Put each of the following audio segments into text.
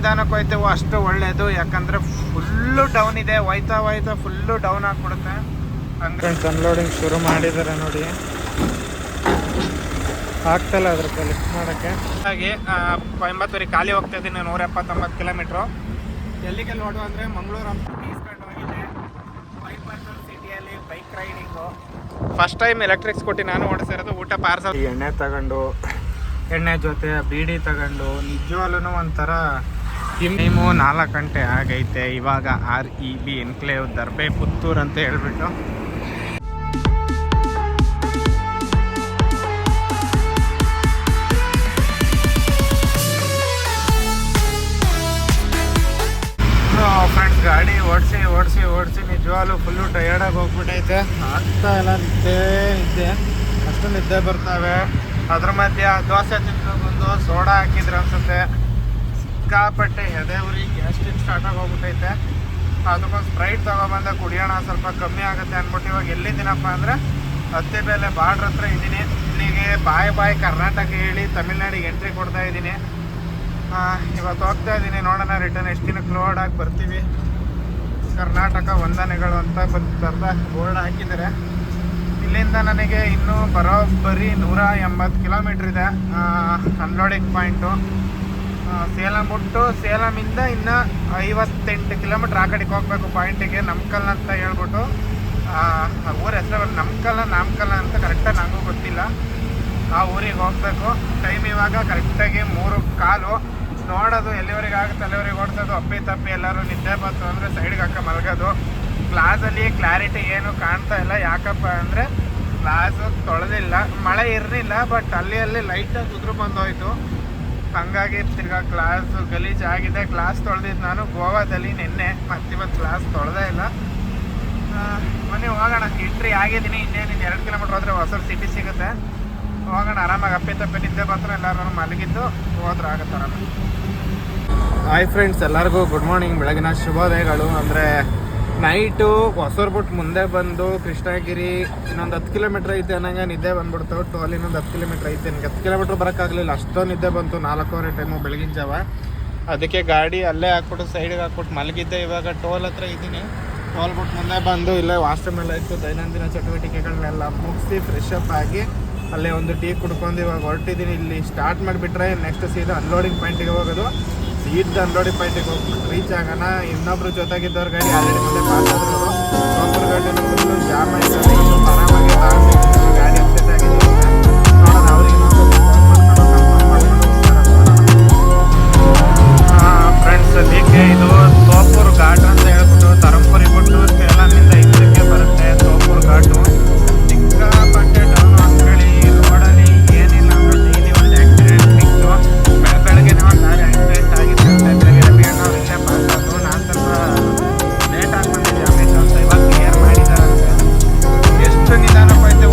ನಿಧಾನಕ್ಕೆ ಹೋಯ್ತೇವೋ ಅಷ್ಟು ಒಳ್ಳೆಯದು. ಯಾಕಂದರೆ ಫುಲ್ಲು ಡೌನ್ ಇದೆ, ಹೋಯ್ತಾ ಫುಲ್ಲು ಡೌನ್ ಆಗಿಬಿಡುತ್ತೆ. ಹಂಗೆ ಅನ್ಲೋಡಿಂಗ್ ಶುರು ಮಾಡಿದ್ದಾರೆ ನೋಡಿ, ಆಗ್ತಲ್ಲ ಅದ್ರ ಲಿಫ್ಟ್ ಮಾಡೋಕ್ಕೆ. ಹಾಗೆ ಕೊಯಂಬತ್ತೂರಿಗೆ ಖಾಲಿ ಹೋಗ್ತಾ ಇದ್ದೀನಿ, 179 ಕಿಲೋಮೀಟ್ರು. ಎಲ್ಲಿಗೆಲ್ಲ ನೋಡು ಅಂದರೆ ಮಂಗಳೂರು ಅಂತ ತೀಸ್ಕೊಂಡು ಹೋಗಿದೆ. ಕೊಯಂಬತ್ತೂರು ಸಿಟಿಯಲ್ಲಿ bike riding first time electric scooty ನಾನು ಓಡಿಸಿರೋದು. ಊಟ ಪಾರ್ಸಲ್ ಎಣ್ಣೆ ತಗೊಂಡು, ಎಣ್ಣೆ ಜೊತೆ ಬೀಡಿ ತಗೊಂಡು ನಿಜವಾಗ್ಲೂ ಒಂಥರ. ಟೈಮು 4 ಗಂಟೆ ಆಗೈತೆ. ಇವಾಗ REB ಎನ್ಕ್ಲೇವ್ ದರ್ಬೆ ಪುತ್ತೂರು ಅಂತ ಹೇಳ್ಬಿಟ್ಟು ಫ್ರೆಂಡ್ಸ್ ಗಾಡಿ ಓಡಿಸಿ ನಿಜವಾಗ್ಲೂ ಫುಲ್ಲು ಟಯರ್ಡಾಗಿ ಹೋಗ್ಬಿಟ್ಟೈತೆ. ಆಗ್ತಾ ಇಲ್ಲ, ನಿದ್ದೆ ಅಷ್ಟು ನಿದ್ದೆ ಬರ್ತಾವೆ. ಅದ್ರ ಮಧ್ಯೆ ದೋಸೆ ತಿನ್ಕೊಂಡು ಸೋಡಾ ಹಾಕಿದ್ರೆ ಅನ್ಸುತ್ತೆ. ಸಿಕ್ಕಾಪಟ್ಟೆ ಎದೆ ಉರಿ, ಗ್ಯಾಸ್ಟ್ರಿಕ್ ಸ್ಟಾರ್ಟ್ ಆಗಿ ಹೋಗ್ಬಿಟ್ಟೈತೆ. ಅದಕ್ಕೊಂದು ಸ್ಪ್ರೈಟ್ ತೊಗೊಬಂದ ಕುಡಿಯೋಣ, ಸ್ವಲ್ಪ ಕಮ್ಮಿ ಆಗುತ್ತೆ ಅಂದ್ಬಿಟ್ಟು ಇವಾಗ ಎಲ್ಲಿದ್ದೀನಪ್ಪ ಅಂದರೆ ಅತ್ತಿಬೇಲೆ ಬಾರ್ಡ್ರ್ ಹತ್ರ ಇದ್ದೀನಿ. ಇಲ್ಲಿಗೆ ಬಾಯ್ ಕರ್ನಾಟಕ ಹೇಳಿ ತಮಿಳ್ನಾಡಿಗೆ ಎಂಟ್ರಿ ಕೊಡ್ತಾ ಇದ್ದೀನಿ. ಇವತ್ತು ಹೋಗ್ತಾ ಇದ್ದೀನಿ, ನೋಡೋಣ ರಿಟರ್ನ್ ಎಷ್ಟು ದಿನಕ್ಕೆ ಲೋಡ್ ಆಗಿ ಬರ್ತೀವಿ. ಕರ್ನಾಟಕ ವಂದನೆಗಳು ಅಂತ ಬರ್ತಾ ಬೋರ್ಡ್ ಹಾಕಿದ್ದಾರೆ. ಇಲ್ಲಿಂದ ನನಗೆ ಇನ್ನೂ ಬರೋಬ್ಬರಿ 180 ಕಿಲೋಮೀಟ್ರ್ ಇದೆ ಅನ್ಲೋಡಿಂಗ್ ಪಾಯಿಂಟು. ಸೇಲಂ ಬಿಟ್ಟು ಸೇಲಮಿಂದ ಇನ್ನು 58 ಕಿಲೋಮೀಟ್ರ್ ಆ ಕಡೆಗೆ ಹೋಗ್ಬೇಕು ಪಾಯಿಂಟಿಗೆ. ನಮ್ಕಲ್ ಅಂತ ಹೇಳ್ಬಿಟ್ಟು ಊರ ಹೆಸರು ನಾಮಕಲ್ ಅಂತ ಕರೆಕ್ಟಾಗಿ ನನಗೂ ಗೊತ್ತಿಲ್ಲ. ಆ ಊರಿಗೆ ಹೋಗ್ಬೇಕು. ಟೈಮ್ ಇವಾಗ ಕರೆಕ್ಟಾಗಿ 3:15. ನೋಡೋದು ಎಲ್ಲಿವರೆಗೆ ಆಗುತ್ತೆ ಅಲ್ಲಿವರೆಗೆ ಓಡಿಸೋದು. ಅಪ್ಪಿ ಎಲ್ಲರೂ ನಿದ್ದೆ ಬಂತು ಅಂದರೆ ಸೈಡ್ಗೆ ಹಾಕಿ ಮಲಗೋದು. ಗ್ಲಾಸಲ್ಲಿ ಕ್ಲಾರಿಟಿ ಏನು ಕಾಣ್ತಾ ಇಲ್ಲ. ಯಾಕಪ್ಪ ಅಂದರೆ ಗ್ಲಾಸು ತೊಳೆದಿಲ್ಲ, ಮಳೆ ಇರಲಿಲ್ಲ, ಬಟ್ ಅಲ್ಲಿ ಲೈಟಾಗಿ ಉದುರು ಬಂದೋಯ್ತು. ಹಾಗಾಗಿ ತಿರ್ಗಾ ಗ್ಲಾಸು ಗಲೀಜಾಗಿದೆ. ಗ್ಲಾಸ್ ತೊಳೆದಿದ್ದು ನಾನು ಗೋವಾದಲ್ಲಿ ನಿನ್ನೆ, ಮತ್ತಿವತ್ತು ಗ್ಲಾಸ್ ತೊಳೆದೇ ಇಲ್ಲ. ಮೊನ್ನೆ ಹೋಗೋಣ, ಎಂಟ್ರಿ ಆಗಿದ್ದೀನಿ. ಇನ್ನೇನು 2 ಕಿಲೋಮೀಟ್ರ್ ಹೋದರೆ ಹೊಸೂರು ಸಿಟಿ ಸಿಗುತ್ತೆ. ಹೋಗೋಣ ಆರಾಮಾಗಿ. ಅಪ್ಪಿ ನಿದ್ದೆ ಬಂದ್ರೆ ಎಲ್ಲರೂ ಮಲಗಿದ್ದು ಹೋದ್ರೆ ಆಗುತ್ತೆ ಆರಾಮಾಗಿ. ಹಾಯ್ ಫ್ರೆಂಡ್ಸ್, ಎಲ್ಲರಿಗೂ ಗುಡ್ ಮಾರ್ನಿಂಗ್, ಬೆಳಗಿನ ಶುಭೋದಯಗಳು. ಅಂದರೆ ನೈಟು ಹೊಸೂರು ಬಿಟ್ಟು ಮುಂದೆ ಬಂದು ಕೃಷ್ಣಗಿರಿ ಇನ್ನೊಂದು 10 ಕಿಲೋಮೀಟ್ರ್ ಐತೆ ಅನ್ನಂಗೆ ನಿದ್ದೆ ಬಂದ್ಬಿಡ್ತು. ಟೋಲ್ ಇನ್ನೊಂದು 10 ಕಿಲೋಮೀಟ್ರ್ ಐತೆ. ನನಗೆ 10 ಕಿಲೋಮೀಟ್ರ್ ಬರೋಕ್ಕಾಗಲಿಲ್ಲ, ಅಷ್ಟೊಂದು ನಿದ್ದೆ ಬಂತು. 4:15 ಟೈಮು ಬೆಳಗಿನ ಜಾವ. ಅದಕ್ಕೆ ಗಾಡಿ ಅಲ್ಲೇ ಹಾಕ್ಬಿಟ್ಟು ಸೈಡಿಗೆ ಹಾಕ್ಬಿಟ್ಟು ಮಲಗಿದ್ದೆ. ಇವಾಗ ಟೋಲ್ ಹತ್ರ ಇದ್ದೀನಿ. ಟೋಲ್ ಬಿಟ್ಟು ಮುಂದೆ ಬಂದು ಇಲ್ಲೇ ವಾಶ್ರೂಮ್ ಎಲ್ಲ ಇತ್ತು. ದೈನಂದಿನ ಚಟುವಟಿಕೆಗಳನ್ನೆಲ್ಲ ಮುಗಿಸಿ ಫ್ರೆಶ್ ಅಪ್ ಆಗಿ ಅಲ್ಲೇ ಒಂದು ಟೀ ಕುಡ್ಕೊಂಡು ಇವಾಗ ಹೊರಟಿದ್ದೀನಿ. ಇಲ್ಲಿ ಸ್ಟಾರ್ಟ್ ಮಾಡಿಬಿಟ್ರೆ ನೆಕ್ಸ್ಟ್ ಸೀದಾ ಅನ್ಲೋಡಿಂಗ್ ಪಾಯಿಂಟಿಗೆ ಹೋಗೋದು. ಸೀದಾ ಅನ್ಲೋಡಿಂಗ್ ಪಾಯಿಂಟಿಗೆ ಹೋಗ್ಬಿಟ್ಟು ರೀಚ್ ಆಗೋಣ. ಇನ್ನೊಬ್ರು ಜೊತೆಗಿದ್ದವ್ರ ಗಾಡಿ ಆಲ್ರೆಡಿ ಮುಂದೆ ಪಾಸ್ ಆದ್ರು. ಒಬ್ಬರು ಗಾಡಿ ಫುಲ್ಲು ಜಾಮ್ ಆಯಿತು. ಆರಾಮಾಗಿ ಗಾಡಿ ಅಪ್ಸೆಟ್ ಆಗಿದೆ. ನೋಡೋಣ ಅವ್ರಿಗೆ ಫ್ರೆಂಡ್ಸ್. ಅದಕ್ಕೆ ಇದು ಸೋಪೂರು ಘಾಟ್ ಅಂತ ಹೇಳ್ಬಿಟ್ಟು ತರಂಪುರಿ ಬಿಟ್ಟು ಸೇಲಮಿಂದ ಇದಕ್ಕೆ ಬರುತ್ತೆ. ಸೋಪೂರು ಘಾಟು ಸಿಕ್ಕಾಪಟ್ಟೆ ಡೌನ್ ಅಂದ್ಕೊಳ್ಳಿ. ರೋಡಲ್ಲಿ ಏನಿಲ್ಲ ಅಂದ್ರೆ ಡೈಲಿ ಒಂದು ಆಕ್ಸಿಡೆಂಟ್ ಸಿಕ್ತು. ಬೆಳಗ್ಗೆ ಒಂದು ಆಕ್ಸಿಡೆಂಟ್ ಆಗಿತ್ತು. ಬೆಳಗ್ಗೆ ನಾವು ಇಲ್ಲೇ ಪಾಸ್ ಆದ್ರು. ನಾನು ಸ್ವಲ್ಪ ಲೇಟ್ ಆಗಿ ಬಂದೆ, ಜಾಮ್ ಇತ್ತು ಅಂತ. ಇವಾಗ ಕ್ಲಿಯರ್ ಮಾಡಿದಾರಂತೆ. ಎಷ್ಟು ನಿಧಾನಕ್ಕೆ ಹೋಯ್ತು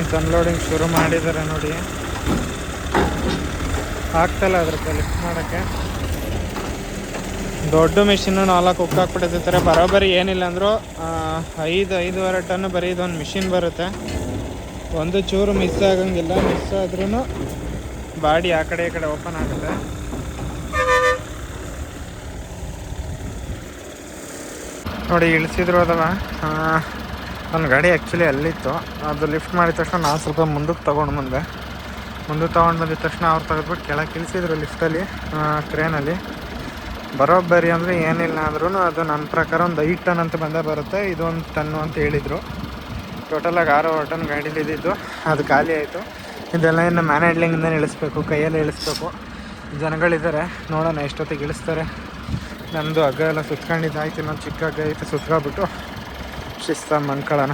ಫ್ರೆಂಡ್ಸ್ ಅನ್ಲೋಡಿಂಗ್ ಶುರು ಮಾಡಿದ್ದಾರೆ ನೋಡಿ. ಆಗ್ತಲ್ಲ ಅದ್ರಕ್ಕೆ ಲಿಫ್ಟ್ ಮಾಡೋಕ್ಕೆ. ದೊಡ್ಡ ಮಿಷಿನ್ನು 4 ಹುಕ್ ಹಾಕ್ಬಿಟ್ಟಿರ್ತಾರೆ. ಬರೋಬ್ಬರಿ ಏನಿಲ್ಲ ಅಂದರೂ 5-5.5 ಟನ್ ಬರೀ ಇದೊಂದು ಮಿಷಿನ್ ಬರುತ್ತೆ. ಒಂದು ಚೂರು ಮಿಸ್ ಆಗಂಗಿಲ್ಲ. ಮಿಸ್ ಆದ್ರೂ ಬಾಡಿ ಆ ಕಡೆ ಈ ಕಡೆ ಓಪನ್ ಆಗುತ್ತೆ. ನೋಡಿ ಇಳಿಸಿದ್ರು ಅದವ. ನನ್ನ ಗಾಡಿ ಆ್ಯಕ್ಚುಲಿ ಅಲ್ಲಿತ್ತು. ಅದು ಲಿಫ್ಟ್ ಮಾಡಿದ ತಕ್ಷಣ ನಾನು ಸ್ವಲ್ಪ ಮುಂದಕ್ಕೆ ತೊಗೊಂಡು ಬಂದಿದ ತಕ್ಷಣ ಅವ್ರು ತೆಗೆದ್ಬಿಟ್ಟು ಕೆಳಗೆ ಇಳಿಸಿದ್ರು ಲಿಫ್ಟಲ್ಲಿ, ಕ್ರೇನಲ್ಲಿ. ಬರೋಬ್ಬರಿ ಅಂದರೆ ಏನಿಲ್ಲ ಅಂದ್ರೂ ಅದು ನನ್ನ ಪ್ರಕಾರ ಒಂದು 5 ಟನ್ ಅಂತ ಬಂದೇ ಬರುತ್ತೆ. ಇದು 1 ಟನ್ನು ಅಂತ ಹೇಳಿದರು. ಟೋಟಲಾಗಿ 6 ಟನ್ ಗಾಡೀಲಿ ಇದ್ದಿದ್ದು, ಅದು ಖಾಲಿ ಆಯಿತು. ಇದೆಲ್ಲ ಇನ್ನು ಮ್ಯಾನ್ ಹ್ಯಾಂಡ್ಲಿಂಗಿಂದ ಇಳಿಸ್ಬೇಕು, ಕೈಯಲ್ಲೇ ಇಳಿಸ್ಬೇಕು. ಜನಗಳಿದ್ದಾರೆ, ನೋಡೋಣ ಎಷ್ಟೊತ್ತಿಗೆ ಇಳಿಸ್ತಾರೆ. ನಮ್ಮದು ಹಗ್ಗ ಎಲ್ಲ ಸುತ್ಕೊಂಡಿದ್ದಾಯ್ತು, ಇನ್ನೊಂದು ಚಿಕ್ಕ ಹಗ್ಗ ಐತೆ, ಸುತ್ಕೊಬಿಟ್ಟು ಶಿಸ್ತ ಮನ್ಕೊಳ್ಳೋಣ.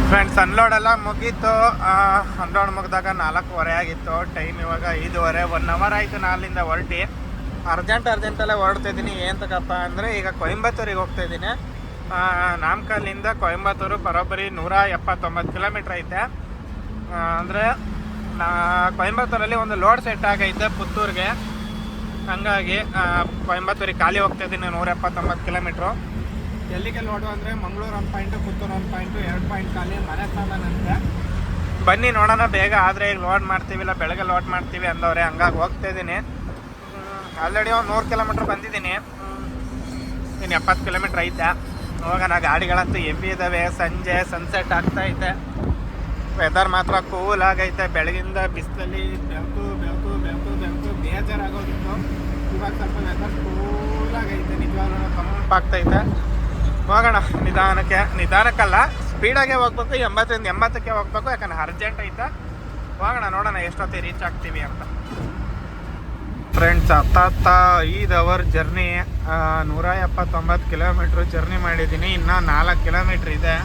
ಫ್ರೆಂಡ್ಸ್ ಅನ್ಲೋಡೆಲ್ಲ ಮುಗೀತು. ಅನ್ಲೋಡ್ ಮುಗಿದಾಗ 4:15 ಆಗಿತ್ತು. ಟೈಮ್ ಇವಾಗ 5:15. 1 ಅವರ್ ಆಯಿತು ನಾಲಿಂದ ಹೊರಟಿ. ಅರ್ಜೆಂಟಲ್ಲೇ ಹೊರಡ್ತಾಯಿದ್ದೀನಿ. ಏನಕ್ಕಪ್ಪ ಅಂದರೆ ಈಗ ಕೊಯಂಬತ್ತೂರಿಗೆ ಹೋಗ್ತಾಯಿದ್ದೀನಿ. ನಾಮಕಲ್ಲಿಂದ ಕೊಯಂಬತ್ತೂರು ಬರೋಬ್ಬರಿ 179 ಕಿಲೋಮೀಟ್ರ್ ಐತೆ. ಅಂದರೆ ಕೊಯಂಬತ್ತೂರಲ್ಲಿ ಒಂದು ಲೋಡ್ ಸೆಟ್ ಆಗೈತೆ ಪುತ್ತೂರಿಗೆ. ಹಂಗಾಗಿ ಕೊಯಂಬತ್ತೂರಿಗೆ ಖಾಲಿ ಹೋಗ್ತಾಯಿದ್ದೀನಿ 179 ಕಿಲೋಮೀಟ್ರು. ಎಲ್ಲಿಗೆ ಲೋಡು ಅಂದರೆ Mangaluru 1 point, Puttur 1 point, 2 point ಖಾಲಿ. ಮನೆ ಸಾಮಾನಂತೆ ಬನ್ನಿ ನೋಡೋಣ ಬೇಗ ಆದರೆ ಈಗ ಲೋಡ್ ಮಾಡ್ತೀವಿಲ್ಲ, ಬೆಳಗ್ಗೆ ಲೋಡ್ ಮಾಡ್ತೀವಿ ಅಂದವ್ರೆ. ಹಂಗಾಗಿ ಹೋಗ್ತಾಯಿದ್ದೀನಿ. ಆಲ್ರೆಡಿ ಒಂದು 100 ಕಿಲೋಮೀಟ್ರ್ ಬಂದಿದ್ದೀನಿ. ಇನ್ನು 70 ಕಿಲೋಮೀಟ್ರ್ ಐತೆ. ಹೋಗೋಣ. ಗಾಡಿಗಳಂತೂ ಹೆವಿ ಇದ್ದಾವೆ. ಸಂಜೆ ಸನ್ಸೆಟ್ ಆಗ್ತಾಯಿದೆ. ವೆದರ್ ಮಾತ್ರ ಕೂಲ್ ಆಗೈತೆ. ಬೆಳಗಿಂದ ಬಿಸಿಲಲ್ಲಿ ಬೆಳಕು ಬೇಜಾರಾಗೋದಿತ್ತು. ಇವಾಗ ಸ್ವಲ್ಪ ವೆದರ್ ಕೂಲಾಗೈತೆ. ನಿಜವಾಗ್ಲೂ ತಂಪಾಗ್ತೈತೆ. ಹೋಗೋಣ. ನಿಧಾನಕ್ಕಲ್ಲ, ಸ್ಪೀಡಾಗೆ ಹೋಗ್ಬೇಕು. 80ಕ್ಕೆ ಹೋಗ್ಬೇಕು. ಯಾಕಂದ್ರೆ ಅರ್ಜೆಂಟ್ ಐತೆ. ಹೋಗೋಣ, ನೋಡೋಣ ಎಷ್ಟೊತ್ತಿಗೆ ರೀಚ್ ಆಗ್ತೀವಿ ಅಂತ. Friends 5 hour journey, 179 kilometre journey ಮಾಡಿದ್ದೀನಿ. ಇನ್ನೂ 4 ಕಿಲೋಮೀಟ್ರ್ ಇದೆ.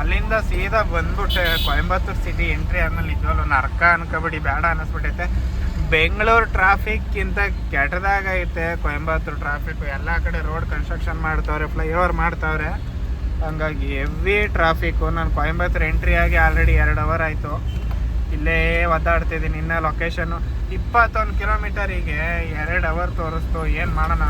ಅಲ್ಲಿಂದ ಸೀದಾ ಬಂದ್ಬಿಟ್ಟೆ ಕೊಯಂಬತ್ತೂರು ಸಿಟಿ ಎಂಟ್ರಿ ಆದಮೇಲೆ ನಿಜವಲ್ಲೂ ನರ್ಕ ಅನ್ಕೋಬಿಡಿ, ಬೇಡ ಅನ್ನಿಸ್ಬಿಟ್ಟೈತೆ. ಬೆಂಗಳೂರು ಟ್ರಾಫಿಕ್ಕಿಂತ ಕೆಟ್ಟದಾಗೈತೆ ಕೊಯಂಬತ್ತೂರು ಟ್ರಾಫಿಕ್. ಎಲ್ಲ ಕಡೆ ರೋಡ್ ಕನ್ಸ್ಟ್ರಕ್ಷನ್ ಮಾಡ್ತವ್ರೆ, ಫ್ಲೈಓವರ್ ಮಾಡ್ತವ್ರೆ. ಹಂಗಾಗಿ ಹೆವಿ ಟ್ರಾಫಿಕ್ಕು. ನಾನು ಕೊಯಂಬತ್ತೂರು ಎಂಟ್ರಿ ಆಗಿ ಆಲ್ರೆಡಿ 2 ಅವರ್ ಆಯಿತು. ಇಲ್ಲೇ ಒದ್ದಾಡ್ತಿದ್ದೀನಿ. ಇನ್ನು ಲೊಕೇಶನ್ನು 21 ಕಿಲೋಮೀಟರಿಗೆ 2 ಅವರ್ ತೋರಿಸ್ತು. ಏನು ಮಾಡೋಣ,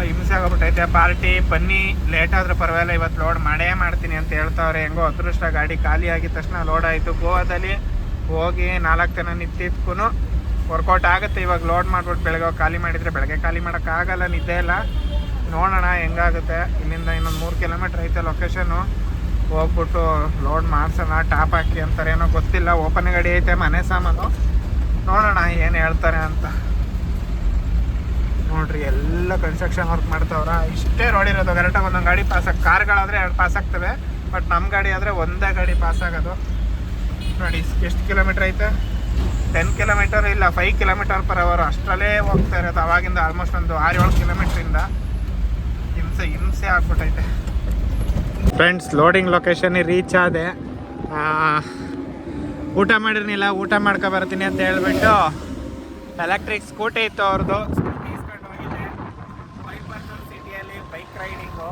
ಹಿಂಸೆ ಆಗೋಗ್ಬಿಟ್ಟೈತೆ. ಪಾರ್ಟಿ ಬನ್ನಿ, ಲೇಟ್ ಆದರೂ ಪರವಾಗಿಲ್ಲ, ಇವತ್ತು ಲೋಡ್ ಮಾಡೇ ಮಾಡ್ತೀನಿ ಅಂತ ಹೇಳ್ತಾವ್ರೆ. ಹೆಂಗೋ ಅದೃಷ್ಟ, ಗಾಡಿ ಖಾಲಿ ಆಗಿದ ತಕ್ಷಣ ಲೋಡ್ ಆಯಿತು. ಗೋವಾದಲ್ಲಿ ಹೋಗಿ 4 ದಿನ ನಿಂತಿದ್ಕೂ ವರ್ಕೌಟ್ ಆಗುತ್ತೆ. ಇವಾಗ ಲೋಡ್ ಮಾಡ್ಬಿಟ್ಟು ಬೆಳಗ್ಗೆ ಖಾಲಿ ಮಾಡಿದರೆ ಬೆಳಗ್ಗೆ ಖಾಲಿ ಮಾಡೋಕ್ಕಾಗಲ್ಲ, ನಿದ್ದೆ ಇಲ್ಲ. ನೋಡೋಣ ಹೆಂಗಾಗುತ್ತೆ. ಇಲ್ಲಿಂದ ಇನ್ನೊಂದು 3 ಕಿಲೋಮೀಟ್ರ್ ಐತೆ ಲೊಕೇಶನ್ನು. ಹೋಗ್ಬಿಟ್ಟು ಲೋಡ್ ಮಾಡ್ಸೋಣ. ಟಾಪ್ ಹಾಕಿ ಅಂತಾರೆ ಏನೋ ಗೊತ್ತಿಲ್ಲ. ಓಪನ್ ಗಾಡಿ ಐತೆ, ಮನೆ ಸಾಮಾನು. ನೋಡೋಣ ಏನು ಹೇಳ್ತಾರೆ ಅಂತ. ನೋಡ್ರಿ ಎಲ್ಲ ಕನ್ಸ್ಟ್ರಕ್ಷನ್ ವರ್ಕ್ ಮಾಡ್ತಾವ್ರ. ಇಷ್ಟೇ ರೋಡ್ ಇರೋದು. ಕರೆಕ್ಟಾಗಿ ಒಂದೊಂದು ಗಾಡಿ ಕಾರ್ಗಳಾದರೆ 2 ಪಾಸ್ ಆಗ್ತವೆ. ಬಟ್ ನಮ್ಮ ಗಾಡಿ ಆದರೆ ಒಂದೇ ಗಾಡಿ ಪಾಸ್ ಆಗೋದು. ನೋಡಿ ಎಷ್ಟು ಕಿಲೋಮೀಟ್ರ್ ಐತೆ. 10 ಕಿಲೋಮೀಟರ್ ಇಲ್ಲ 5 ಕಿಲೋಮೀಟರ್ ಪರ್ ಅವರ್ ಅಷ್ಟರಲ್ಲೇ ಹೋಗ್ತಾ ಇರೋದು. ಅವಾಗಿಂದ ಆಲ್ಮೋಸ್ಟ್ ಒಂದು 6-7 ಕಿಲೋಮೀಟ್ರಿಂದ ಹಿಂಸೆ ಆಗ್ಬಿಟ್ಟೈತೆ. ಫ್ರೆಂಡ್ಸ್ ಲೋಡಿಂಗ್ ಲೊಕೇಶನ್ಗೆ ರೀಚ್ ಆದೆ. ಊಟ ಮಾಡಿರ್ನಿಲ್ಲ, ಊಟ ಮಾಡ್ಕೊ ಬರ್ತೀನಿ ಅಂತ ಹೇಳ್ಬಿಟ್ಟು ಎಲೆಕ್ಟ್ರಿಕ್ ಸ್ಕೂಟಿ ಇತ್ತು ಅವ್ರದ್ದು. ಸ್ಕೂಟಿ ಇಸ್ಕೊಂಡು ಹೋಗಿದ್ದೆ ಕೊಯಂಬತ್ತೂರು ಸಿಟಿಯಲ್ಲಿ bike riding.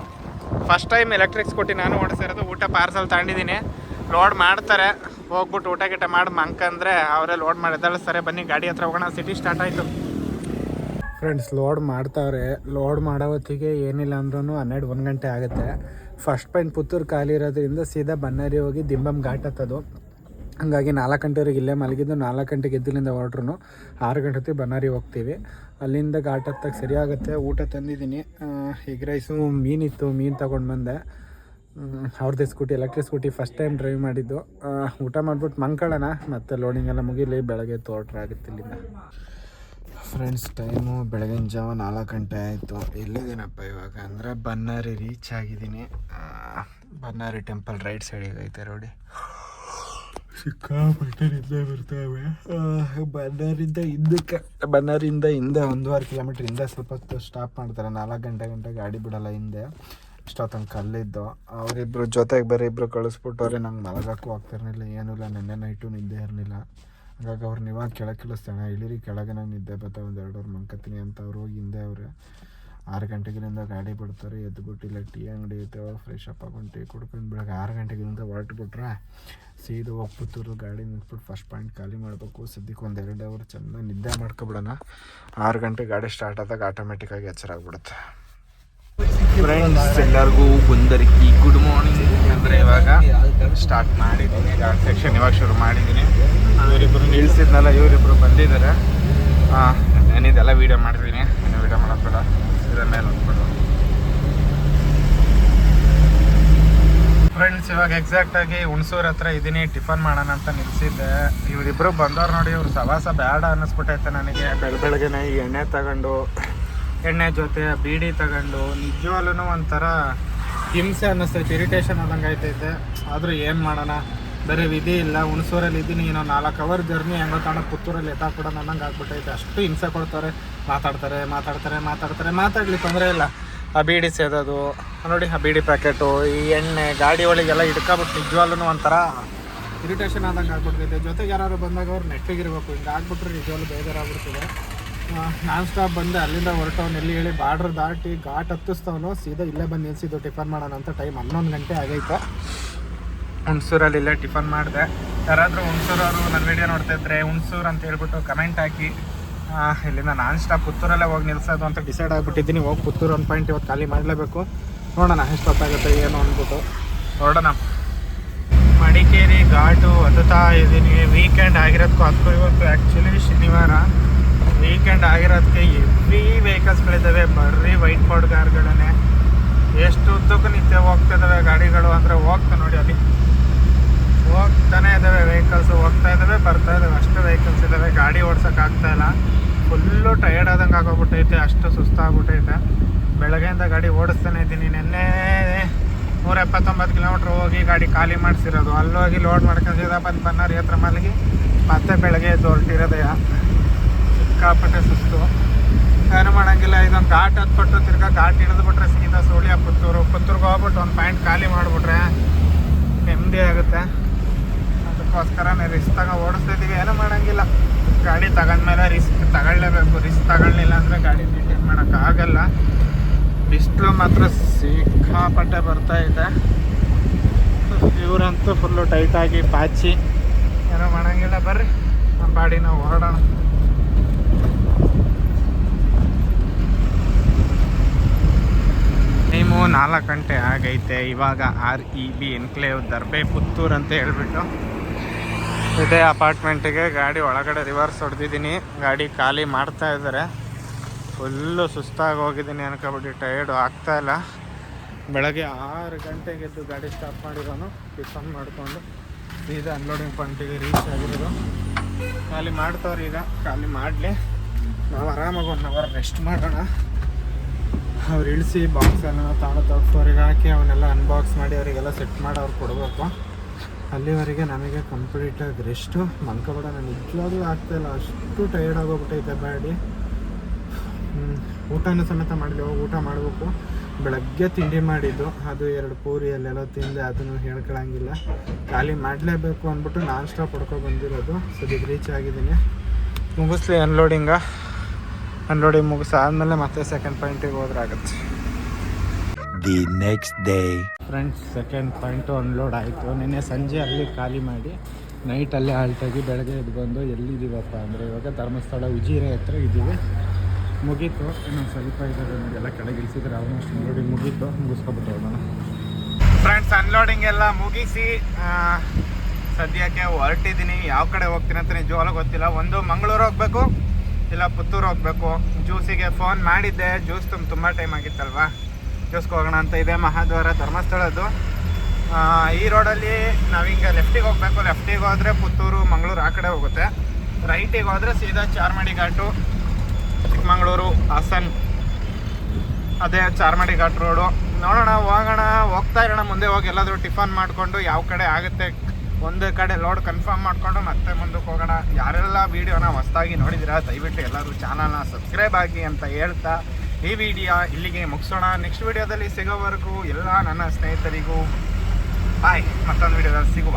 First time electric scooty ನಾನು ಓಡಿಸಿರೋದು. ಊಟ ಪಾರ್ಸಲ್ ತಗೊಂಡಿದ್ದೀನಿ. ಲೋಡ್ ಮಾಡ್ತಾರೆ. ಹೋಗ್ಬಿಟ್ಟು ಊಟ ಮಾಡಿ ಮಂಕಂದ್ರೆ ಅವರೇ ಲೋಡ್ ಮಾಡಿ ಎದ್ದಾಳಿಸ್ತಾರೆ. ಬನ್ನಿ ಗಾಡಿ ಹತ್ರ ಹೋಗೋಣ. ಸಿಟಿ ಸ್ಟಾರ್ಟ್ ಆಯಿತು. ಫ್ರೆಂಡ್ಸ್ ಲೋಡ್ ಮಾಡ್ತಾವ್ರೆ. ಲೋಡ್ ಮಾಡೋ ಹೊತ್ತಿಗೆ ಏನಿಲ್ಲ ಅಂದ್ರೂ 12-1 ಗಂಟೆ ಆಗುತ್ತೆ. ಫಸ್ಟ್ ಪಾಯಿಂಟ್ ಪುತ್ತೂರು ಖಾಲಿ ಇರೋದ್ರಿಂದ ಸೀದಾ ಬನ್ನಾರಿ ಹೋಗಿ ದಿಂಬಮ್ ಘಾಟ್ ಹತ್ತದು. ಹಾಗಾಗಿ 4 ಗಂಟೆವರೆಗೆ ಇಲ್ಲೇ ಮಲಗಿದ್ದು. 4 ಗಂಟೆಗೆ ಎದ್ದಿಲ್ಲಿಂದ ಹೊರಟ್ರು 6 ಗಂಟೆ ಹೊತ್ತಿಗೆ ಬನ್ನಾರಿ ಹೋಗ್ತೀವಿ. ಅಲ್ಲಿಂದ ಘಾಟ್ ಹತ್ತಕ್ಕೆ ಸರಿಯಾಗುತ್ತೆ. ಊಟ ತಂದಿದ್ದೀನಿ. ಎಗ್ ರೈಸು, ಮೀನಿತ್ತು, ಮೀನು ತೊಗೊಂಡು ಬಂದೆ. ಅವ್ರದ್ದೇ scooty, electric scooty first time drive ಮಾಡಿದ್ದು. ಊಟ ಮಾಡಿಬಿಟ್ಟು ಮಂಕೊಳ್ಳೋಣ. ಮತ್ತು ಲೋಡಿಂಗ್ ಎಲ್ಲ ಮುಗಿಲಿ, ಬೆಳಗ್ಗೆ ತೋಟ್ರಾಗುತ್ತೆ ಇಲ್ಲಿಂದ. ಫ್ರೆಂಡ್ಸ್ ಟೈಮು ಬೆಳಗಿನ ಜಾವ 4 ಗಂಟೆ ಆಯಿತು. ಎಲ್ಲಿದ್ದೀನಪ್ಪ ಇವಾಗ ಅಂದರೆ ಬನ್ನಾರಿ ರೀಚ್ ಆಗಿದ್ದೀನಿ. ಬನ್ನಾರಿ ಟೆಂಪಲ್ ರೈಟ್ ಸೈಡಿಗೆ ಐತೆ ರೋಡಿ. ಸಿಕ್ಕಾಪಟ್ಟೆ ನಿದ್ದೆ ಬರ್ತಾವೆ. ಬನ್ನಾರಿಂದ ಹಿಂದೆ 1.5 ಕಿಲೋಮೀಟ್ರ್ ಹಿಂದೆ ಸ್ವಲ್ಪ ಹೊತ್ತು ಸ್ಟಾಪ್ ಮಾಡ್ತಾರೆ. 4 ಗಂಟೆ ಗಾಡಿ ಬಿಡೋಲ್ಲ ಹಿಂದೆ. ಇಷ್ಟೊತ್ತಂಗೆ ಕಲ್ಲಿದ್ದು. ಅವರಿಬ್ಬರು ಜೊತೆಗೆ ಬೇರೆ ಇಬ್ಬರು ಕಳಿಸ್ಬಿಟ್ಟವ್ರೆ. ನಂಗೆ ಮಲಗೋಕ್ಕೂ ಆಗ್ತಿರ್ಲಿಲ್ಲ, ಏನೂ ಇಲ್ಲ. ನೆನ್ನೆ ನೈಟು ನಿದ್ದೆ ಇರಲಿಲ್ಲ. ಹಾಗಾಗಿ ಅವ್ರನ್ನ ಇವಾಗ ಕೆಳಗೆ ಕಳಿಸ್ತಾನೆ. ಇಳಿರಿ ಕೆಳಗೆ ನಂಗೆ ನಿದ್ದೆ ಬರ್ತಾವೆ, 1-2 ಅವರ್ ಮಂಕತ್ತೀನಿ ಅಂತ ಅವ್ರು ಹೋಗಿ ಹಿಂದೆ ಅವರೇ. 6 ಗಂಟೆಗಿಂದ ಗಾಡಿ ಬಿಡ್ತಾರೆ. ಎದ್ಬಿಟ್ಟು ಇಲ್ಲ ಟೀ ಅಂಗಡಿ ಐತೆ, ಫ್ರೆಶ್ ಅಪ್ ಆಗೊಂಡು ಟೀ ಕುಡ್ಕೊಂಡು ಬೆಳಗ್ಗೆ 6 ಗಂಟೆಗಿಂದ ಹೊರಟುಬಿಟ್ರೆ ಸೀದಾ ಹೋಗಿ ಪುತ್ತೂರು ಗಾಡಿ ನಿಂತ್ಬಿಟ್ಟು ಫಸ್ಟ್ ಪಾಯಿಂಟ್ ಖಾಲಿ ಮಾಡಬೇಕು. ಸದ್ಯಕ್ಕೆ 1-2 ಅವರ್ ಚೆನ್ನಾಗಿ ನಿದ್ದೆ ಮಾಡ್ಕೊಬಿಡೋಣ. 6 ಗಂಟೆ ಗಾಡಿ ಸ್ಟಾರ್ಟ್ ಆದಾಗ ಆಟೋಮೆಟಿಕ್ಕಾಗಿ ಎಚ್ಚರ ಆಗ್ಬಿಡುತ್ತೆ. ಫ್ರೆಂಡ್ಸ್ ಎಲ್ಲರಿಗೂ ಒಂದರಿಕಿ ಗುಡ್ ಮಾರ್ನಿಂಗ್. ಅಂದರೆ ಇವಾಗ ಸ್ಟಾರ್ಟ್ ಮಾಡಿದ್ದೀನಿ ಗಾಡಿ ಸೆಕ್ಷನ್, ಇವಾಗ ಶುರು ಮಾಡಿದ್ದೀನಿ. ಇವರಿಬ್ಬರು ನಿಲ್ಸಿದ್ನಲ್ಲ, ಇವರಿಬ್ಬರು ಬಂದಿದ್ದಾರೆ. ನಾನಿದೆಲ್ಲ ವೀಡಿಯೋ ಮಾಡಿದ್ದೀನಿ, ಇನ್ನು ವೀಡಿಯೋ ಮಾಡೋಕ್ಕಿಲ್ಲ, ಇದರ ಮೇಲೆ ಹೋಗ್ಬಿಡು. ಫ್ರೆಂಡ್ಸ್ ಇವಾಗ ಎಕ್ಸಾಕ್ಟಾಗಿ ಹುಣಸೂರು ಹತ್ರ ಇದ್ದೀನಿ. ಟಿಫನ್ ಮಾಡೋಣ ಅಂತ ನಿಲ್ಸಿದ್ದೆ. ಇವರಿಬ್ಬರು ಬಂದವ್ರು ನೋಡಿ, ಇವ್ರು ಸವಾಸ ಬೇಡ ಅನ್ನಿಸ್ಬಿಟ್ಟೈತೆ ನನಗೆ. ಬೆಳಗ್ಗೆನೆ ಈ ಎಣ್ಣೆ ತಗೊಂಡು, ಎಣ್ಣೆ ಜೊತೆ ಬೀಡಿ ತಗೊಂಡು ನಿಜವಾಗ್ಲೂ ಒಂಥರ ಹಿಂಸೆ ಅನ್ನಿಸ್ತೈತೆ, ಇರಿಟೇಷನ್ ಆದಂಗೆ ಆಯ್ತೈತೆ. ಆದರೂ ಏನು ಮಾಡೋಣ, ಬೇರೆ ವಿಧಿ ಇಲ್ಲ. ಹುಣಸೂರಲ್ಲಿ ಇದ್ದೀನಿ, ಇನ್ನೂ 4 ಅವರ್ ಜರ್ನಿ ಹೆಂಗೋ ತಗೊಂಡು ಪುತ್ತೂರಲ್ಲಿ ಎತ್ತಾಕ್ಬಿಡೋಣ ಅನ್ನಂಗೆ ಆಗ್ಬಿಟ್ಟೈತೆ. ಅಷ್ಟು ಹಿಂಸೆ ಕೊಡ್ತಾರೆ, ಮಾತಾಡಲಿ ತೊಂದರೆ ಇಲ್ಲ. ಆ ಬೀಡಿ ಸೇದೋದು ನೋಡಿ, ಆ ಬೀಡಿ ಪ್ಯಾಕೆಟು, ಈ ಎಣ್ಣೆ ಗಾಡಿ ಒಳಗೆಲ್ಲ ಹಿಡ್ಕೊಬಿಟ್ಟು ನಿಜವಾಗ್ಲೂ ಒಂಥರ ಇರಿಟೇಷನ್ ಆದಂಗೆ ಆಗ್ಬಿಡ್ತೈತೆ. ಜೊತೆಗೆ ಯಾರು ಬಂದಾಗ ಅವ್ರು ನೆಟ್ಟಿಗಿರ್ಬೇಕು. ಹಿಂಗೆ ಆಗ್ಬಿಟ್ರೆ ನಿಜವಾಗ್ಲೂ ಬೇಜಾರಾಗ್ಬಿಡ್ತಿದೆ. ನಾನ್ ಸ್ಟಾಪ್ ಬಂದೆ, ಅಲ್ಲಿಂದ ಹೊರಟವ್ನು ಎಲ್ಲಿ ಹೇಳಿ ಬಾರ್ಡ್ರ್ ದಾಟಿ ಘಾಟ್ ಹತ್ತಿಸ್ತವನು. ಸೀದಾ ಇಲ್ಲೇ ಬಂದು ನಿಲ್ಸಿದ್ದು ಟಿಫನ್ ಮಾಡೋಣ ಅಂತ. ಟೈಮ್ 11 ಗಂಟೆ ಆಗೈತೆ. ಹುಣಸೂರಲ್ಲಿ ಇಲ್ಲೇ ಟಿಫನ್ ಮಾಡಿದೆ. ಯಾರಾದರೂ ಹುಣಸೂರವರು ನನ್ನ ವೀಡಿಯೋ ನೋಡ್ತಾ ಇದ್ರೆ ಹುಣಸೂರು ಅಂತ ಹೇಳ್ಬಿಟ್ಟು ಕಮೆಂಟ್ ಹಾಕಿ. ಇಲ್ಲಿಂದ ನಾನ್ ಸ್ಟಾಪ್ ಪುತ್ತೂರಲ್ಲೇ ಹೋಗಿ ನಿಲ್ಸೋದು ಅಂತ ಡಿಸೈಡ್ ಆಗಿಬಿಟ್ಟಿದ್ದೀನಿ. ಹೋಗಿ ಪುತ್ತೂರು 1 ಪಾಯಿಂಟ್ ಇವತ್ತು ಖಾಲಿ ಮಾಡಲೇಬೇಕು. ನೋಡೋಣ ಎಷ್ಟೊತ್ತಾಗುತ್ತೆ ಏನು ಅಂದ್ಬಿಟ್ಟು ಹೊರಡೋಣ. ಮಡಿಕೇರಿ ಘಾಟು ಹತ್ತುತ್ತಾ ಇದ್ದೀನಿ. ವೀಕೆಂಡ್ ಆಗಿರೋದಕ್ಕೂ ಅದಕ್ಕೂ ಇವತ್ತು ಆ್ಯಕ್ಚುಲಿ ಶನಿವಾರ ವೀಕೆಂಡ್ ಆಗಿರೋದಕ್ಕೆ ಹೆವಿ ವೆಹಿಕಲ್ಸ್ಗಳಿದ್ದಾವೆ. ಬರ್ರಿ ವೈಟ್ ಬೋರ್ಡ್ ಕಾರ್ಗಳೇ ಎಷ್ಟು ಉದ್ದಕ್ಕೂ ನಿತ್ಯ ಹೋಗ್ತಿದ್ದಾವೆ ಗಾಡಿಗಳು. ಅಂದರೆ ಹೋಗ್ತಾ ನೋಡಿ, ಅಲ್ಲಿ ಹೋಗ್ತಾನೆ ಇದ್ದಾವೆ ವೆಹಿಕಲ್ಸ್, ಹೋಗ್ತಾ ಇದ್ದಾವೆ ಬರ್ತಾ ಇದ್ದಾವೆ, ಅಷ್ಟು ವೆಹಿಕಲ್ಸ್ ಇದ್ದಾವೆ. ಗಾಡಿ ಓಡ್ಸೋಕ್ಕಾಗ್ತಾಯಿಲ್ಲ, ಫುಲ್ಲು ಟಯರ್ಡ್ ಆದಂಗೆ ಆಗೋಗ್ಬಿಟ್ಟೈತೆ, ಅಷ್ಟು ಸುಸ್ತಾಗ್ಬಿಟ್ಟೈತೆ. ಬೆಳಗ್ಗೆಯಿಂದ ಗಾಡಿ ಓಡಿಸ್ತಾನೆ ಇದ್ದೀನಿ. ನಿನ್ನೆ 179 ಕಿಲೋಮೀಟ್ರ್ ಹೋಗಿ ಗಾಡಿ ಖಾಲಿ ಮಾಡಿಸಿರೋದು. ಅಲ್ಲೋಗಿ ಲೋಡ್ ಮಾಡ್ಕೊಂಡಿದ್ದ ಬಂದು ಬನ್ನಾರಿ ಹತ್ರ ಮಲಗಿ ಮತ್ತೆ ಬೆಳಗ್ಗೆ ಎದ್ದು ಹೊರಟಿರೋದೆಯ. ಸಿಕ್ಕಾಪಟ್ಟೆ ಸುಸ್ತು, ಏನು ಮಾಡೋಂಗಿಲ್ಲ. ಇದೊಂದು ಘಾಟ್ ಹತ್ಬಿಟ್ಟು ತಿರ್ಗಾ ಘಾಟ್ ಹಿಡಿದ್ಬಿಟ್ರೆ ಸೀದಾ ಸೋಳಿಯ ಪುತ್ತೂರಿಗೆ ಹೋಗ್ಬಿಟ್ಟು 1 ಪಾಯಿಂಟ್ ಖಾಲಿ ಮಾಡಿಬಿಟ್ರೆ ನೆಮ್ಮದಿ ಆಗುತ್ತೆ. ಅದಕ್ಕೋಸ್ಕರನೇ ರಿಸ್ಕ್ ಓಡಿಸ್ತಿದ್ದೀವಿ. ಏನೂ ಮಾಡೋಂಗಿಲ್ಲ, ಗಾಡಿ ತಗೊಂಡ್ಮೇಲೆ ರಿಸ್ಕ್ ತಗೊಳ್ಳೇಬೇಕು. ರಿಸ್ಕ್ ತಗೊಳ್ಳಿಲ್ಲ ಅಂದರೆ ಗಾಡಿ ಮೇಂಟೈನ್ ಮಾಡೋಕ್ಕಾಗಲ್ಲ. ಬಿಸಿಲು ಮಾತ್ರ ಸಿಕ್ಕಾಪಟ್ಟೆ ಬರ್ತಾಯಿದೆ. ಇವರಂತೂ ಫುಲ್ಲು ಟೈಟಾಗಿ ಪಾಚಿ, ಏನೋ ಮಾಡೋಂಗಿಲ್ಲ. ಬರ್ರಿ ನಮ್ಮ ಬಾಡಿ ನಾವು ಹೊರಡೋಣ. ಟೈಮು 4 ಗಂಟೆ ಆಗೈತೆ. ಇವಾಗ REB ಎನ್ಕ್ಲೇವ್ ದರ್ಬೆ ಪುತ್ತೂರು ಅಂತ ಹೇಳ್ಬಿಟ್ಟು ಇದೇ ಅಪಾರ್ಟ್ಮೆಂಟಿಗೆ ಗಾಡಿ ಒಳಗಡೆ ರಿವರ್ಸ್ ಹೊಡೆದಿದ್ದೀನಿ. ಗಾಡಿ ಖಾಲಿ ಮಾಡ್ತಾ ಇದ್ದಾರೆ. ಫುಲ್ಲು ಸುಸ್ತಾಗಿ ಹೋಗಿದ್ದೀನಿ ಅನ್ಕೊಬಿಟ್ಟು ಟಯರ್ಡು ಆಗ್ತಾಯಿಲ್ಲ. ಬೆಳಗ್ಗೆ 6 ಗಂಟೆಗೆ ಎದ್ದು ಗಾಡಿ ಸ್ಟಾಪ್ ಮಾಡಿರೋನು. ಟಿಫನ್ ಮಾಡಿಕೊಂಡು ಸೀದಾ ಅನ್ಲೋಡಿಂಗ್ ಪಾಯಿಂಟಿಗೆ ರೀಚ್ ಆಗಿರೋದು. ಖಾಲಿ ಮಾಡ್ತವ್ರು, ಈಗ ಖಾಲಿ ಮಾಡಲಿ. ನಾವು ಆರಾಮಾಗಿ 1 ಅವರ್ ರೆಸ್ಟ್ ಮಾಡೋಣ. ಅವ್ರು ಇಳಿಸಿ ಬಾಕ್ಸ್ ಎಲ್ಲ ಅವ್ರಿಗೆ ಹಾಕಿ ಅವನ್ನೆಲ್ಲ ಅನ್ಬಾಕ್ಸ್ ಮಾಡಿ ಅವರಿಗೆಲ್ಲ ಸೆಟ್ ಮಾಡಿ ಅವ್ರು ಕೊಡಬೇಕು. ಅಲ್ಲಿವರೆಗೆ ನಮಗೆ ಕಂಪ್ಲೀಟಾಗಿ ರೆಸ್ಟು. ಮಲ್ಕೊಬಿಡೋಣ. ನಿಜವಾಗ್ಲೂ ಆಗ್ತಾಯಿಲ್ಲ, ಅಷ್ಟು ಟಯರ್ಡ್ ಆಗೋಗ್ಬಿಟ್ಟೈತೆ ಬಾಡಿ. ಊಟನೂ ಸಮೇತ ಮಾಡಲಿ, ಹೋಗಿ ಊಟ ಮಾಡಬೇಕು. ಬೆಳಗ್ಗೆ ತಿಂಡಿ ಮಾಡಿದ್ದು, ಅದು 2 ಪೂರಿ ಅಲ್ಲೆಲ್ಲ ತಿಂದೆ, ಅದನ್ನು ಹೇಳ್ಕೊಳಂಗಿಲ್ಲ. ಖಾಲಿ ಮಾಡಲೇಬೇಕು ಅಂದ್ಬಿಟ್ಟು ನಾನ್ ಸ್ಟಾಪ್ ಹೊಡ್ಕೊಂಡು ಬಂದಿರೋದು. ಸದ್ಯಕ್ಕೆ ರೀಚ್ ಆಗಿದ್ದೀನಿ. ಮುಗಿಸ್ಲಿ ಅನ್ಲೋಡಿಂಗ್ ಮುಗಿಸಾದ್ಮೇಲೆ ಮತ್ತೆ ಸೆಕೆಂಡ್ ಪಾಯಿಂಟಿಗೆ ಹೋದ್ರಾಗತ್ತೆ. The next day. Friends, second point unload ಆಯಿತು. ನಿನ್ನೆ ಸಂಜೆ ಅಲ್ಲಿ ಖಾಲಿ ಮಾಡಿ ನೈಟಲ್ಲೇ ಆಲ್ಟಾಗಿ ಬೆಳಗ್ಗೆ ಎದ್ದು ಬಂದು ಎಲ್ಲಿದ್ದೀವಪ್ಪ ಅಂದರೆ ಇವಾಗ ಧರ್ಮಸ್ಥಳ ಉಜಿರೆ ಹತ್ರ ಇದ್ದೀವಿ. ಮುಗೀತು, ಇನ್ನೊಂದು ಸ್ವಲ್ಪ ಇದ್ದಾರೆ, ಎಲ್ಲ ಕೆಳಗೆ ಇಳಿಸಿದ್ರೆ ಆಲ್ಮೋಸ್ಟ್ ಅನ್ಲೋಡಿಂಗ್ ಮುಗಿಸ್ಕೊಬಿಟ್ಟು ಹೋಗೋಣ. ಫ್ರೆಂಡ್ಸ್, ಅನ್ಲೋಡಿಂಗ್ ಎಲ್ಲ ಮುಗಿಸಿ ಸದ್ಯಕ್ಕೆ ಹೊರಟಿದ್ದೀನಿ. ಯಾವ ಕಡೆ ಹೋಗ್ತೀನಿ ಅಂತ ನಿಜವಾಗ್ಲೂ ಗೊತ್ತಿಲ್ಲ. ಒಂದು ಮಂಗಳೂರು ಹೋಗಬೇಕು, ಇಲ್ಲ ಪುತ್ತೂರು ಹೋಗಬೇಕು. ಜ್ಯೂಸಿಗೆ ಫೋನ್ ಮಾಡಿದ್ದೆ, ಜ್ಯೂಸ್ ತುಂಬ ಟೈಮ್ ಆಗಿತ್ತಲ್ವ, ಜ್ಯೂಸ್ಗೆ ಹೋಗೋಣ ಅಂತ. ಇದೆ ಮಹಾದ್ವಾರ ಧರ್ಮಸ್ಥಳದ್ದು. ಈ ರೋಡಲ್ಲಿ ನಾವೀಗ ಲೆಫ್ಟಿಗೆ ಹೋಗಬೇಕು. ಲೆಫ್ಟಿಗೆ ಹೋದರೆ ಪುತ್ತೂರು ಮಂಗಳೂರು ಆ ಕಡೆ ಹೋಗುತ್ತೆ. ರೈಟಿಗೆ ಹೋದರೆ ಸೀದಾ ಚಾರ್ಮಾಡಿ ಘಾಟು, ಚಿಕ್ಕಮಗಳೂರು, ಹಾಸನ್, ಅದೇ ಚಾರ್ಮಾಡಿ ಘಾಟ್ ರೋಡು. ನೋಡೋಣ, ಹೋಗೋಣ, ಹೋಗ್ತಾ ಇರೋಣ. ಮುಂದೆ ಹೋಗಿ ಎಲ್ಲಾದರೂ ಟಿಫನ್ ಮಾಡಿಕೊಂಡು ಯಾವ ಕಡೆ ಆಗುತ್ತೆ ಒಂದು ಕಡೆ ಲೋಡ್ ಕನ್ಫರ್ಮ್ ಮಾಡಿಕೊಂಡು ಮತ್ತೆ ಮುಂದಕ್ಕೆ ಹೋಗೋಣ. ಯಾರೆಲ್ಲ ವೀಡಿಯೋನ ಹೊಸದಾಗಿ ನೋಡಿದ್ದೀರಾ ದಯವಿಟ್ಟು ಎಲ್ಲರೂ ಚಾನಲ್ನ ಸಬ್ಸ್ಕ್ರೈಬ್ ಆಗಿ ಅಂತ ಹೇಳ್ತಾ ಈ ವಿಡಿಯೋ ಇಲ್ಲಿಗೆ ಮುಗಿಸೋಣ. ನೆಕ್ಸ್ಟ್ ವಿಡಿಯೋದಲ್ಲಿ ಸಿಗೋವರೆಗೂ ಎಲ್ಲ ನನ್ನ ಸ್ನೇಹಿತರಿಗೂ ಬಾಯ್. ಮತ್ತೊಂದು ವಿಡಿಯೋದಲ್ಲಿ ಸಿಗುವ.